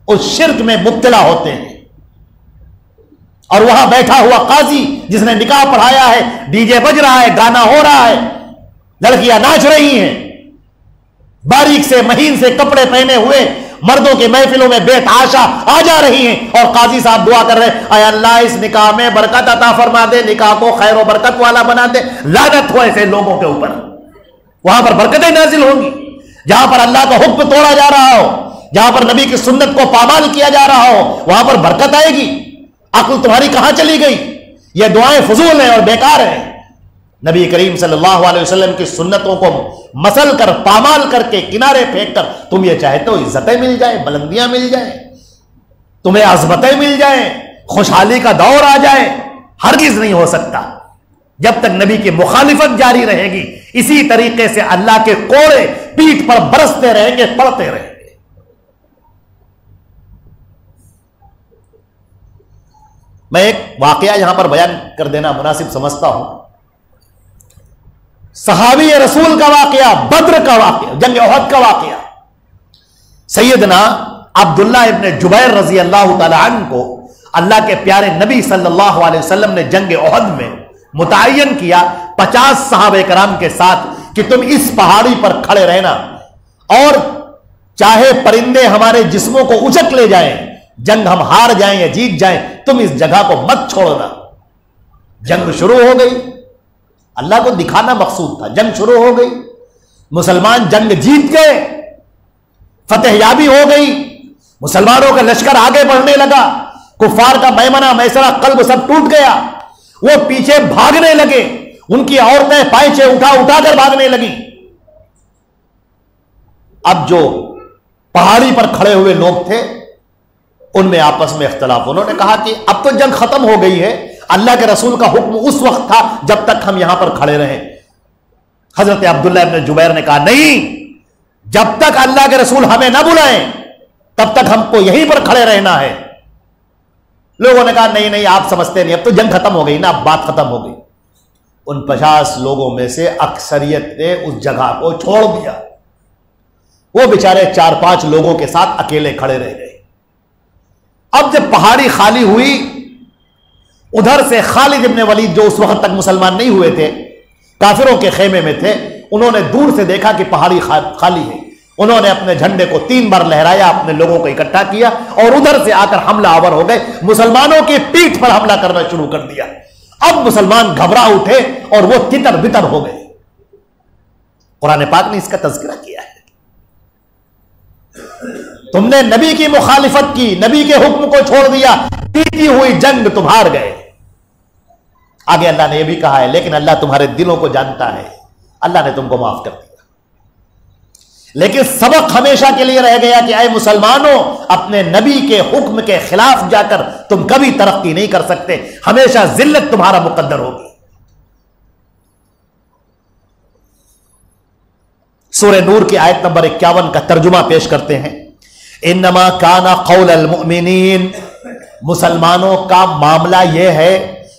اس شرک میں مبتلا ہوتے ہیں۔ اور وہاں بیٹھا ہوا قاضی جس نے نکاح پڑھایا ہے، ڈی جے بج رہا ہے، گانا ہو رہا ہے، لڑکیاں ناچ رہی ہیں، باریک سے مہین سے کپڑے پہنے ہوئے مردوں کے محفلوں میں بے تحاشا آ جا رہی ہیں، اور قاضی صاحب دعا کر رہے ہیں اے اللہ اس نکاح میں برکت عطا فرما دے، نکاح کو خیر و برکت والا بنا دے۔ لعنت ہو ایسے لوگوں کے اوپر۔ وہاں پر برکتیں نازل ہوں گی جہاں پر اللہ کا حکم توڑا جا رہا ہو، جہاں پر نبی کی سنت کو پامال کیا جا رہا ہو، وہاں پر برکت آئے گی۔ عقل تمہاری کہاں چلی گئی؟ یہ دعائیں فضول ہیں اور بیکار ہیں۔ نبی کریم صلی اللہ علیہ وسلم کی سنتوں کو مسل کر، پامال کر کے، کنارے پھینک کر تم یہ چاہتے ہو عزتیں مل جائیں، بلندیاں مل جائیں، تمہیں عظمتیں مل جائیں، خوشحالی کا دور آ جائے، ہرگز نہیں ہو سکتا۔ جب تک نبی کی مخالفت جاری رہے گی اسی طریقے سے اللہ کے کوڑے پیٹھ پر برستے رہیں گے، پڑتے رہیں گے۔ میں ایک واقعہ یہاں پر بیان کر دینا مناسب سمجھتا ہوں۔ صحابی رسول کا واقعہ، بدر کا واقعہ، جنگ احد کا واقعہ۔ سیدنا عبداللہ ابن جبیر رضی اللہ تعالی عنہ کو اللہ کے پیارے نبی صلی اللہ علیہ وسلم نے جنگ احد میں متعین کیا 50 صحابہ کرام کے ساتھ کہ تم اس پہاڑی پر کھڑے رہنا، اور چاہے پرندے ہمارے جسموں کو اچک لے جائیں، جنگ ہم ہار جائیں یا جیت جائیں، تم اس جگہ کو مت چھوڑنا۔ جنگ شروع ہو گئی، اللہ کو دکھانا مقصود تھا۔ جنگ شروع ہو گئی، مسلمان جنگ جیت گئے، فتح یابی ہو گئی، مسلمانوں کا لشکر آگے بڑھنے لگا، کفار کا میمنہ میسرہ قلب سب ٹوٹ گیا، وہ پیچھے بھاگنے لگے، ان کی عورتیں پائچے اٹھا اٹھا کر بھاگنے لگی۔ اب جو پہاڑی پر کھڑے ہوئے لوگ تھے ان میں آپس میں اختلاف، انہوں نے کہا کہ اب تو جنگ ختم ہو گئی ہے، اللہ کے رسول کا حکم اس وقت تھا جب تک ہم یہاں پر کھڑے رہیں۔ حضرت عبداللہ ابن جبیر نے کہا نہیں، جب تک اللہ کے رسول ہمیں نہ بلائیں تب تک ہم کو یہیں پر کھڑے رہنا ہے۔ لوگوں نے کہا نہیں نہیں، آپ سمجھتے نہیں، اب تو جنگ ختم ہو گئی نا، اب بات ختم ہو گئی۔ ان 50 لوگوں میں سے اکثریت نے اس جگہ کو چھوڑ دیا، وہ بیچارے 4-5 لوگوں کے ساتھ اکیلے کھڑے رہ گئے۔ اب جب پہاڑی خالی ہوئی، ادھر سے خالد ابن ولید جو اس وقت تک مسلمان نہیں ہوئے تھے، کافروں کے خیمے میں تھے، انہوں نے دور سے دیکھا کہ پہاڑی خالی ہے، انہوں نے اپنے جھنڈے کو 3 بار لہرایا، اپنے لوگوں کو اکٹھا کیا اور ادھر سے آ کر حملہ آور ہو گئے، مسلمانوں کی پیٹھ پر حملہ کرنا شروع کر دیا۔ اب مسلمان گھبرا اٹھے اور وہ تتر بتر ہو گئے۔ قرآن پاک نے اس کا تذکرہ کیا ہے، تم نے نبی کی مخالفت کی، نبی کے حکم کو چھوڑ دیا، جیتی ہوئی جنگ تم ہار گئے۔ آگے اللہ نے یہ بھی کہا ہے لیکن اللہ تمہارے دلوں کو جانتا ہے، اللہ نے تم کو معاف کر دیا۔ لیکن سبق ہمیشہ کے لیے رہ گیا کہ اے مسلمانوں، اپنے نبی کے حکم کے خلاف جا کر تم کبھی ترقی نہیں کر سکتے، ہمیشہ ذلت تمہارا مقدر ہوگی۔ سورہ نور کی آیت نمبر 51 کا ترجمہ پیش کرتے ہیں۔ انما کان قول المؤمنین، مسلمانوں کا معاملہ یہ ہے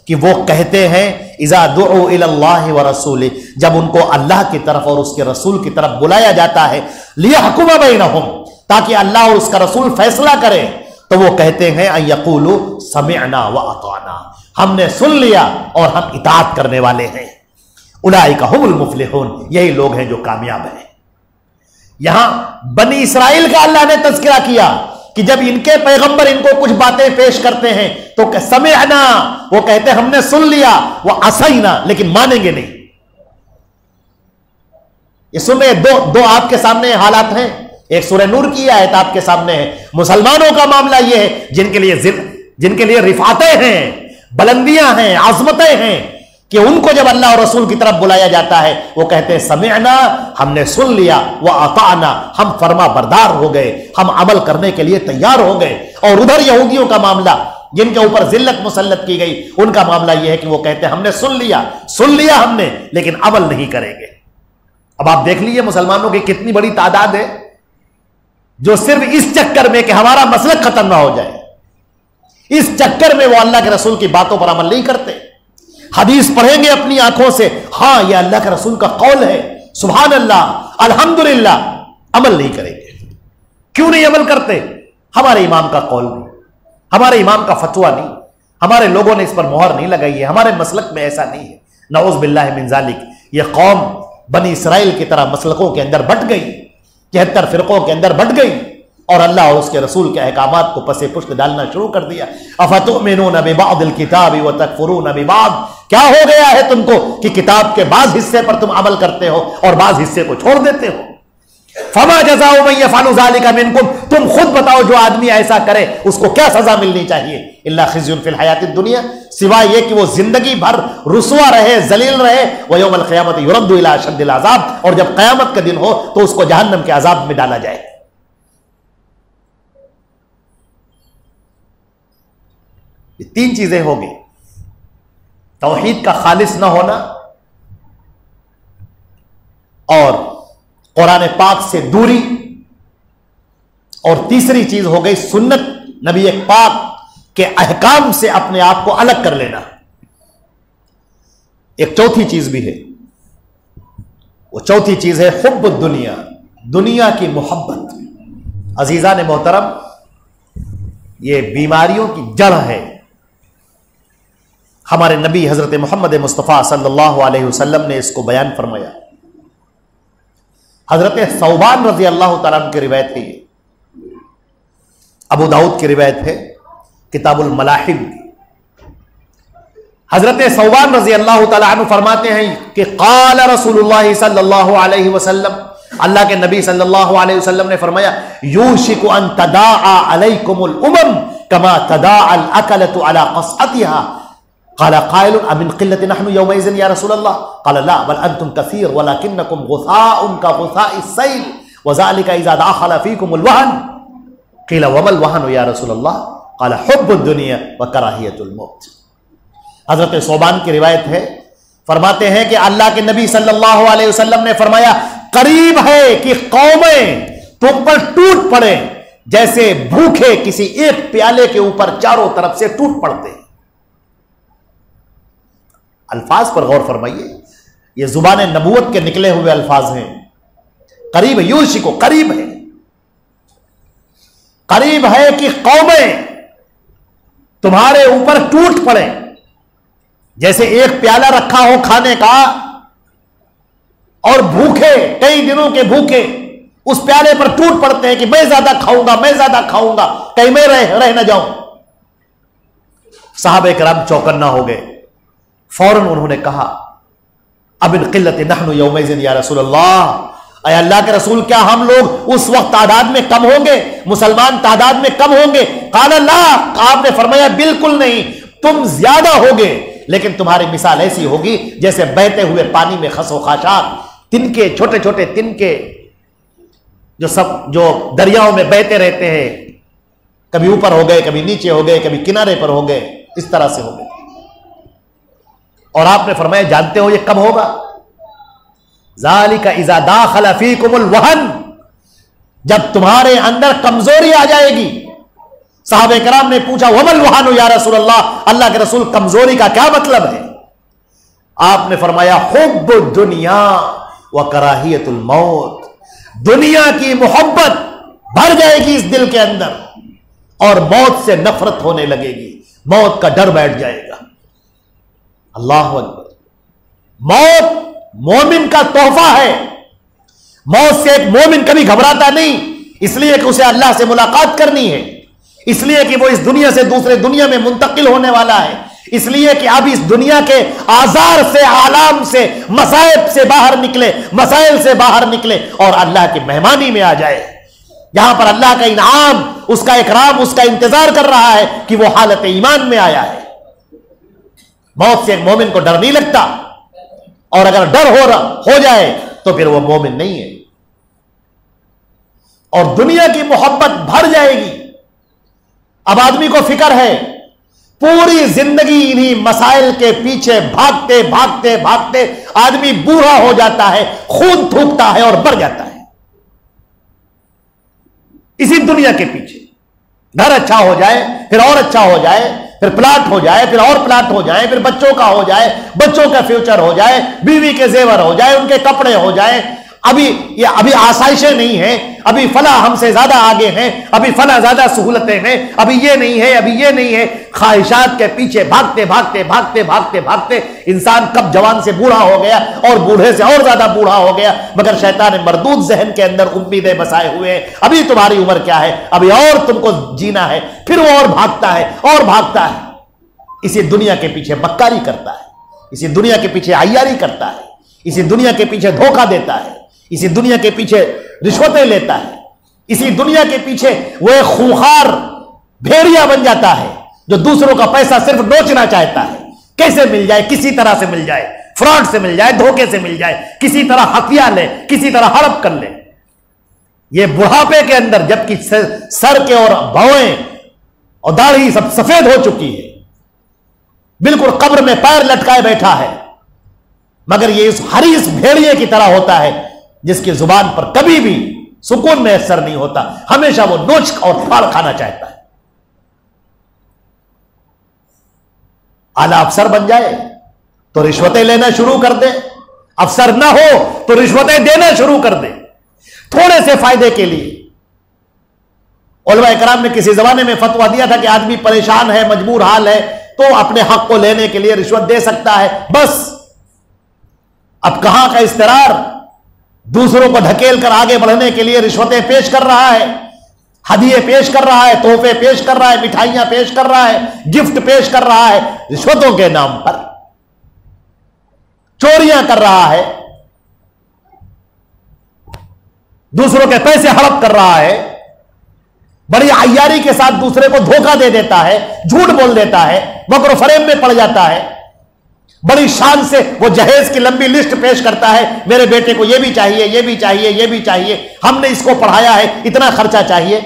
کہ وہ کہتے ہیں اذا دعوا الی اللہ ورسولہ، جب ان کو اللہ کی طرف اور اس کے رسول کی طرف بلایا جاتا ہے، لیحکم بینہم، تاکہ اللہ اور اس کا رسول فیصلہ کرے، تو وہ کہتے ہیں ان یقولوا سمعنا واطعنا، ہم نے سن لیا اور ہم اطاعت کرنے والے ہیں۔ اولئک هم المفلحون، یہی لوگ ہیں جو کامیاب ہیں۔ یہاں بنی اسرائیل کا اللہ نے تذکرہ کیا کہ جب ان کے پیغمبر ان کو کچھ باتیں پیش کرتے ہیں تو سمعنا، وہ کہتے ہیں ہم نے سن لیا، وعصینا، لیکن مانیں گے نہیں۔ یہ سنیں، دو آپ کے سامنے حالات ہیں، ایک سورہ نور کی آیت آپ کے سامنے ہے۔ مسلمانوں کا معاملہ یہ ہے جن کے لیے رفعتیں ہیں، بلندیاں ہیں، عظمتیں ہیں، کہ ان کو جب اللہ اور رسول کی طرف بلایا جاتا ہے وہ کہتے ہیں سمعنا، ہم نے سن لیا، واطعنا، ہم فرما بردار ہو گئے، ہم عمل کرنے کے لیے تیار ہو گئے۔ اور ادھر یہودیوں کا معاملہ، جن کے اوپر ذلت مسلط کی گئی، ان کا معاملہ یہ ہے کہ وہ کہتے ہیں ہم نے سن لیا ہم نے، لیکن عمل نہیں کریں گے۔ اب آپ دیکھ لیجئے مسلمانوں کی کتنی بڑی تعداد ہے جو صرف اس چکر میں کہ ہمارا مسلک ختم نہ ہو جائے، اس چکر میں وہ اللہ کے رسول کی باتوں پر عمل نہیں کرتے۔ حدیث پڑھیں گے اپنی آنکھوں سے، ہاں یہ اللہ کے رسول کا قول ہے، سبحان اللہ، الحمدللہ، عمل نہیں کریں گے۔ کیوں نہیں عمل کرتے؟ ہمارے امام کا قول نہیں، ہمارے امام کا فتویٰ نہیں، ہمارے لوگوں نے اس پر مہر نہیں لگائی ہے، ہمارے مسلک میں ایسا نہیں ہے۔ نعوذ باللہ من ذالک، یہ قوم بنی اسرائیل کی طرح مسلکوں کے اندر بٹ گئی، 73 فرقوں کے اندر بٹ گئی، اور اللہ اور اس کے رسول کے احکامات کو پس پشت ڈالنا شروع کر دیا۔ افتؤمنون ببعض الکتاب وتکفرون ببعض، کیا ہو گیا ہے تم کو کہ کتاب کے بعض حصے پر تم عمل کرتے ہو اور بعض حصے کو چھوڑ دیتے ہو؟ فما جزاء من يفعل ذلك منکم، تم خود بتاؤ جو آدمی ایسا کرے اس کو کیا سزا ملنی چاہیے؟ الا خزي فی الحیات الدنیا، سوائے یہ کہ وہ زندگی بھر رسوا رہے، ذلیل رہے، ویوم القیامت یرد الی اشد العذاب، اور جب قیامت کا دن ہو تو اس کو جہنم کے عذاب میں ڈالا جائے۔ یہ 3 چیزیں ہوگی، توحید کا خالص نہ ہونا، اور قرآن پاک سے دوری، اور تیسری چیز ہو گئی سنت نبی پاک کے احکام سے اپنے آپ کو الگ کر لینا۔ ایک چوتھی چیز بھی ہے، وہ چوتھی چیز ہے حب الدنیا، دنیا کی محبت۔ عزیزان محترم، یہ بیماریوں کی جڑ ہے۔ ہمارے نبی حضرت محمد مصطفیٰ صلی اللہ علیہ وسلم نے اس کو بیان فرمایا۔ حضرت ثوبان رضی اللہ تعالیٰ عنہ کی روایت ہے، یہ ابو داؤد کی روایت ہے کتاب الملاحم۔ حضرت ثوبان رضی اللہ تعالیٰ عنہ فرماتے ہیں کہ قال رسول اللہ صلی اللہ علیہ وسلم، اللہ کے نبی صلی اللہ علیہ وسلم نے فرمایا یوشک ان تداعى علیکم الامم کما تداعى الاکلة على قصعتها۔ قال قائل امن قلة نحن يومئذ یا رسول اللہ؟ قال لا بل انتم كثير ولكنكم غثاء كغثاء السيل وذلك اذا دخل فيكم الوهن۔ قيل وما الوهن یا رسول اللہ؟ قال حب الدنيا وكراهية الموت۔ حضرت ثوبان کی روایت ہے، فرماتے ہیں کہ اللہ کے نبی صلی اللہ علیہ وسلم نے فرمایا قریب ہے کہ قومیں تم پر ٹوٹ پڑے جیسے بھوکے کسی ایک پیالے کے اوپر چاروں طرف سے ٹوٹ پڑتے ہیں۔ الفاظ پر غور فرمائیے، یہ زبان نبوت کے نکلے ہوئے الفاظ ہیں۔ قریب ہے، یوشکو قریب ہے، قریب ہے کہ قومیں تمہارے اوپر ٹوٹ پڑے جیسے ایک پیالہ رکھا ہو کھانے کا اور بھوکے کئی دنوں کے بھوکے اس پیالے پر ٹوٹ پڑتے ہیں کہ میں زیادہ کھاؤں گا، میں زیادہ کھاؤں گا، کہیں میں رہ نہ جاؤں۔ صحابہ کرام چوکنا ہو گئے، فوراً انہوں نے کہا اب ان قلت نحن یومئذ یا رسول اللہ، اے اللہ کے رسول کیا ہم لوگ اس وقت تعداد میں کم ہوں گے، مسلمان تعداد میں کم ہوں گے؟ قال لا، آپ نے فرمایا بالکل نہیں، تم زیادہ ہوگے لیکن تمہاری مثال ایسی ہوگی جیسے بہتے ہوئے پانی میں خس و خاشاک، تنکے، چھوٹے چھوٹے تنکے جو دریاؤں میں بہتے رہتے ہیں، کبھی اوپر ہو گئے، کبھی نیچے ہو گئے، کبھی کنارے پر ہو گئے، اس طرح سے ہو گئے۔ اور آپ نے فرمایا جانتے ہو یہ کب ہوگا؟ ذالک اذا داخل فیکم الوہن، جب تمہارے اندر کمزوری آ جائے گی۔ صحابہ کرام نے پوچھا وما الوہن یا رسول اللہ، اللہ کے رسول کمزوری کا کیا مطلب ہے؟ آپ نے فرمایا حب الدنیا وکراہیت الموت، دنیا کی محبت بھر جائے گی اس دل کے اندر اور موت سے نفرت ہونے لگے گی، موت کا ڈر بیٹھ جائے گا۔ اللہ اکبر۔ موت مومن کا تحفہ ہے، موت سے ایک مومن کبھی گھبراتا نہیں، اس لیے کہ اسے اللہ سے ملاقات کرنی ہے، اس لیے کہ وہ اس دنیا سے دوسرے دنیا میں منتقل ہونے والا ہے، اس لیے کہ اب اس دنیا کے آزار سے، آلام سے، مصائب سے باہر نکلے، مسائل سے باہر نکلے اور اللہ کی مہمانی میں آ جائے، یہاں پر اللہ کا انعام، اس کا اکرام، اس کا انتظار کر رہا ہے کہ وہ حالت ایمان میں آیا ہے۔ موت سے ایک مومن کو ڈر نہیں لگتا، اور اگر ڈر ہو جائے تو پھر وہ مومن نہیں ہے۔ اور دنیا کی محبت بھر جائے گی، اب آدمی کو فکر ہے، پوری زندگی انہی مسائل کے پیچھے بھاگتے بھاگتے بھاگتے آدمی بوڑھا ہو جاتا ہے، خون تھوکتا ہے اور مر جاتا ہے اسی دنیا کے پیچھے۔ گھر اچھا ہو جائے، پھر اور اچھا ہو جائے، پھر پلاٹ ہو جائے، پھر اور پلاٹ ہو جائے، پھر بچوں کا ہو جائے، بچوں کا فیوچر ہو جائے، بیوی کے زیور ہو جائے، ان کے کپڑے ہو جائے، ابھی آسائشیں نہیں ہیں، ابھی فلاں ہم سے زیادہ آگے ہیں، ابھی فلاں زیادہ سہولتیں ہیں، ابھی یہ نہیں ہے، ابھی یہ نہیں ہے۔ خواہشات کے پیچھے بھاگتے بھاگتے بھاگتے بھاگتے بھاگتے انسان کب جوان سے بوڑھا ہو گیا اور بوڑھے سے اور زیادہ بوڑھا ہو گیا، مگر شیطان مردود ذہن کے اندر امیدیں بسائے ہوئے ہیں، ابھی تمہاری عمر کیا ہے، ابھی اور تم کو جینا ہے، پھر وہ اور بھاگتا ہے اور بھاگتا ہے، اسی دنیا کے پیچھے مکاری کرتا ہے، اسی دنیا کے پیچھے عیاری کرتا ہے، اسی دنیا کے پیچھے دھوکہ دیتا ہے، اسی دنیا کے پیچھے رشوتیں لیتا ہے، اسی دنیا کے پیچھے وہ ایک خونخوار بھیڑیا بن جاتا ہے جو دوسروں کا پیسہ صرف نوچنا چاہتا ہے، کیسے مل جائے، کسی طرح سے مل جائے، فراڈ سے مل جائے، دھوکے سے مل جائے، کسی طرح ہتھیا لے، کسی طرح ہڑپ کر لے۔ یہ بڑھاپے کے اندر جبکہ سر کے اور بھویں اور داڑھی سب سفید ہو چکی ہے، بالکل قبر میں پیر لٹکائے بیٹھا ہے، مگر یہ اس حریص بھیڑیے کی طرح ہوتا ہے جس کی زبان پر کبھی بھی سکون میسر نہیں ہوتا، ہمیشہ وہ نوچ اور پھاڑ کھانا چاہتا ہے۔ اعلی افسر بن جائے تو رشوتیں لینا شروع کر دے، افسر نہ ہو تو رشوتیں دینا شروع کر دے تھوڑے سے فائدے کے لیے۔ علماء کرام نے کسی زمانے میں فتویٰ دیا تھا کہ آدمی پریشان ہے، مجبور حال ہے، تو اپنے حق کو لینے کے لیے رشوت دے سکتا ہے، بس۔ اب کہاں کا اضطرار، دوسروں کو دھکیل کر آگے بڑھنے کے لیے رشوتیں پیش کر رہا ہے، ہدیے پیش کر رہا ہے، تحفے پیش کر رہا ہے، مٹھائیاں پیش کر رہا ہے، گفٹ پیش کر رہا ہے، رشوتوں کے نام پر چوریاں کر رہا ہے، دوسروں کے پیسے ہڑپ کر رہا ہے، بڑی عیاری کے ساتھ دوسرے کو دھوکہ دے دیتا ہے، جھوٹ بول دیتا ہے، مکر و فریب میں پڑ جاتا ہے، بڑی شان سے وہ جہیز کی لمبی لسٹ پیش کرتا ہے، میرے بیٹے کو یہ بھی چاہیے، یہ بھی چاہیے، یہ بھی چاہیے، ہم نے اس کو پڑھایا ہے، اتنا خرچہ چاہیے۔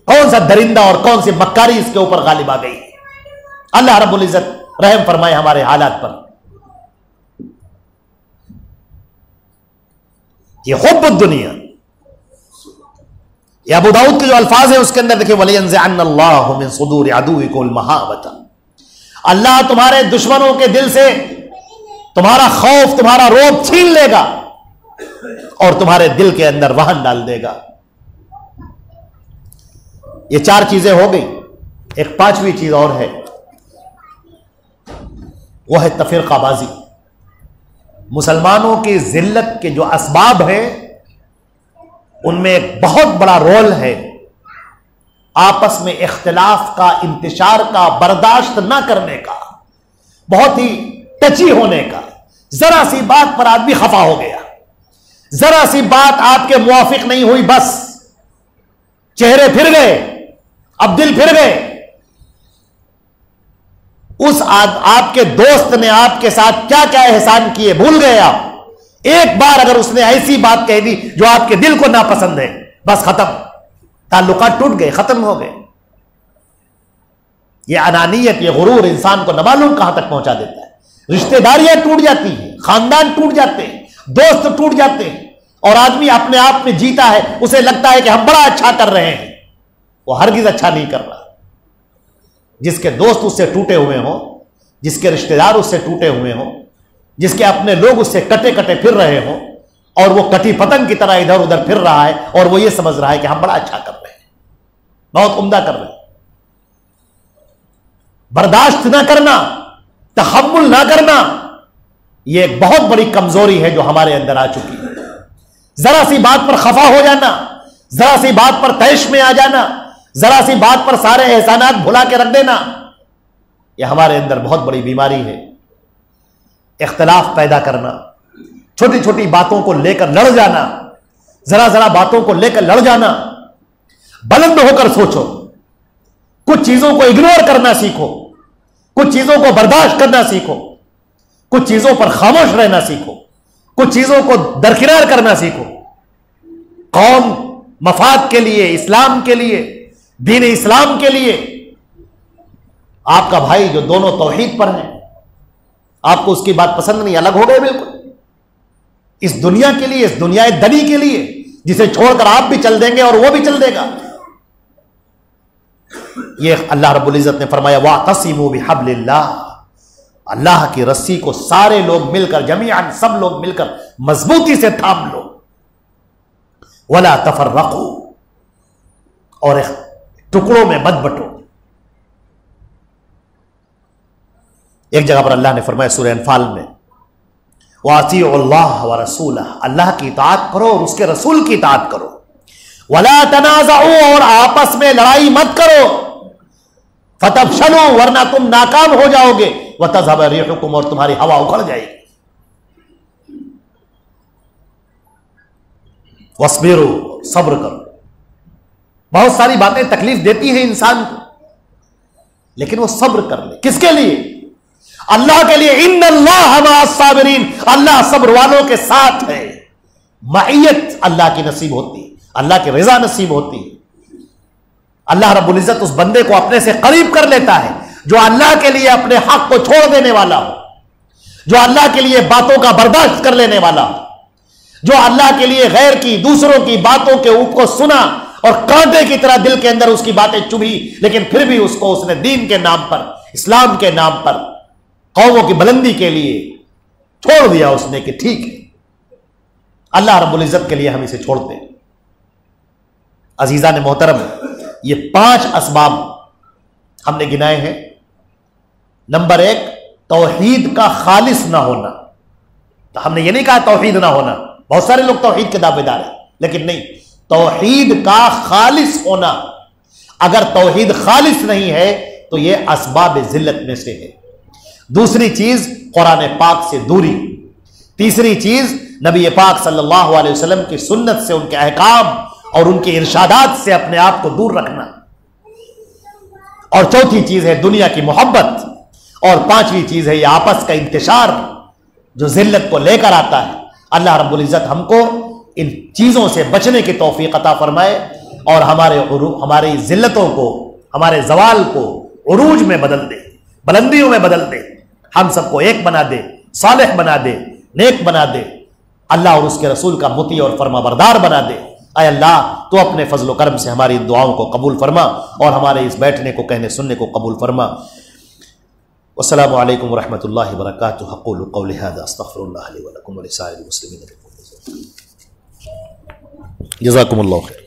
کون سا درندہ اور کون سی مکاری اس کے اوپر غالب آ گئی ہے؟ اللہ رب العزت رحم فرمائے ہمارے حالات پر۔ یہ حب الدنیا، یہ ابو داؤد کے جو الفاظ ہیں اس کے اندر دیکھیں، وَلَيَنزِعَنَّ اللَّهُ مِن صُدُورِ عَدُوِّكُمُ الْمَهَابَةَ، اللہ تمہارے دشمنوں کے دل سے تمہارا خوف، تمہارا روب چھین لے گا اور تمہارے دل کے اندر وہن ڈال دے گا۔ یہ چار چیزیں ہو گئی، ایک پانچویں چیز اور ہے، وہ ہے تفرقہ بازی۔ مسلمانوں کی ذلت کے جو اسباب ہیں ان میں ایک بہت بڑا رول ہے آپس میں اختلاف کا، انتشار کا، برداشت نہ کرنے کا، بہت ہی ٹچی ہونے کا۔ ذرا سی بات پر آدمی خفا ہو گیا، ذرا سی بات آپ کے موافق نہیں ہوئی، بس چہرے پھر گئے، اب دل پھر گئے۔ اس آپ کے دوست نے آپ کے ساتھ کیا کیا احسان کیے بھول گئے آپ، ایک بار اگر اس نے ایسی بات کہہ دی جو آپ کے دل کو ناپسند ہے، بس ختم، تعلقات ٹوٹ گئے، ختم ہو گئے۔ یہ انانیت، یہ غرور انسان کو نہ معلوم کہاں تک پہنچا دیتا ہے۔ رشتہ داریاں ٹوٹ جاتی ہیں، خاندان ٹوٹ جاتے ہیں، دوست ٹوٹ جاتے ہیں، اور آدمی اپنے آپ میں جیتا ہے، اسے لگتا ہے کہ ہم بڑا اچھا کر رہے ہیں، وہ ہرگز اچھا نہیں کر رہا۔ جس کے دوست اس سے ٹوٹے ہوئے ہوں، جس کے رشتہ دار اس سے ٹوٹے ہوئے ہوں، جس کے اپنے لوگ اس سے کٹے کٹے پھر رہے ہوں، اور وہ کٹی پتنگ کی طرح ادھر ادھر پھر رہا ہے، اور وہ یہ سمجھ رہا ہے کہ ہم بڑا اچھا کر رہے ہیں، بہت عمدہ کر رہے ہیں۔ برداشت نہ کرنا، تحمل نہ کرنا، یہ ایک بہت بڑی کمزوری ہے جو ہمارے اندر آ چکی ہے۔ ذرا سی بات پر خفا ہو جانا، ذرا سی بات پر طیش میں آ جانا، ذرا سی بات پر سارے احسانات بھلا کے رکھ دینا، یہ ہمارے اندر بہت بڑی بیماری ہے۔ اختلاف پیدا کرنا، چھوٹی چھوٹی باتوں کو لے کر لڑ جانا، ذرا ذرا باتوں کو لے کر لڑ جانا۔ بلند ہو کر سوچو، کچھ چیزوں کو اگنور کرنا سیکھو، کچھ چیزوں کو برداشت کرنا سیکھو، کچھ چیزوں پر خاموش رہنا سیکھو، کچھ چیزوں کو درکنار کرنا سیکھو۔ قوم مفاد کے لیے، اسلام کے لیے، دین اسلام کے لیے، آپ کا بھائی جو دونوں توحید پر ہیں، آپ کو اس کی بات پسند نہیں، الگ ہو گئے بالکل، اس دنیا کے لیے، اس دنیا دنی کے لیے، جسے چھوڑ کر آپ بھی چل دیں گے اور وہ بھی چل دے گا۔ یہ اللہ رب العزت نے فرمایا وَاعْتَصِمُوا بِحَبْلِ اللَّهِ، اللہ کی رسی کو سارے لوگ مل کر، جمیعاً سب لوگ مل کر مضبوطی سے تھام لو، وَلَا تَفَرَّقُوا، اور ٹکڑوں میں مت بٹو۔ ایک جگہ پر اللہ نے فرمایا سورہ انفال میں وَأَطِيعُوا اللَّهَ وَرَسُولَهُ، اللہ کی اطاعت کرو اور اس کے رسول کی اطاعت کرو۔ وَلَا تَنَازَعُوا، اور آپس میں لڑائی مت کرو، فَتَفْشَلُوا، ورنہ تم ناکام ہو جاؤ گے، وَتَذْهَبَ رِيحُكُمْ، اور تمہاری ہوا اکھڑ جائے گی۔ وَاصْبِرُوا، صبر کرو۔ بہت ساری باتیں تکلیف دیتی ہیں انسان کو، لیکن وہ صبر کر لے، کس کے لیے؟ اللہ کے لیے۔ ان اللہ مع الصابرین، اللہ صبر والوں کے ساتھ ہے۔ معیت اللہ کی نصیب ہوتی ہے، اللہ کی رضا نصیب ہوتی ہے۔ اللہ رب العزت اس بندے کو اپنے سے قریب کر لیتا ہے جو اللہ کے لیے اپنے حق کو چھوڑ دینے والا ہو، جو اللہ کے لیے باتوں کا برداشت کر لینے والا ہو، جو اللہ کے لیے غیر کی دوسروں کی باتوں کے اوپر سنا اور کانٹے کی طرح دل کے اندر اس کی باتیں چبھی، لیکن پھر بھی اس کو اس نے دین کے نام پر، اسلام کے نام پر، قوموں کی بلندی کے لیے چھوڑ دیا اس نے کہ ٹھیک ہے، اللہ رب العزت کے لیے ہم اسے چھوڑتے ہیں۔ عزیزان محترم، یہ 5 اسباب ہم نے گنائے ہیں۔ نمبر 1، توحید کا خالص نہ ہونا۔ تو ہم نے یہ نہیں کہا توحید نہ ہونا، بہت سارے لوگ توحید کے دعوے دار ہیں، لیکن نہیں، توحید کا خالص ہونا۔ اگر توحید خالص نہیں ہے تو یہ اسباب ذلت میں سے ہے۔ دوسری چیز، قرآن پاک سے دوری۔ تیسری چیز، نبی پاک صلی اللہ علیہ وسلم کی سنت سے، ان کے احکام اور ان کے ارشادات سے اپنے آپ کو دور رکھنا۔ اور چوتھی چیز ہے دنیا کی محبت، اور 5ویں چیز ہے یہ آپس کا انتشار جو ذلت کو لے کر آتا ہے۔ اللہ رب العزت ہم کو ان چیزوں سے بچنے کی توفیق عطا فرمائے، اور ہماری ذلتوں کو، ہمارے زوال کو عروج میں بدل دے، بلندیوں میں بدل دے، ہم سب کو ایک بنا دے، صالح بنا دے، نیک بنا دے، اللہ اور اس کے رسول کا مطیع اور فرما بردار بنا دے۔ اے اللہ، تو اپنے فضل و کرم سے ہماری ان دعاؤں کو قبول فرما، اور ہمارے اس بیٹھنے کو، کہنے سننے کو قبول فرما۔ والسلام علیکم ورحمۃ اللہ وبرکاتہ۔ اقول قولی ھذا استغفر اللہ لی ولکم ولسائر المسلمین۔ جزاکم اللہ خیر۔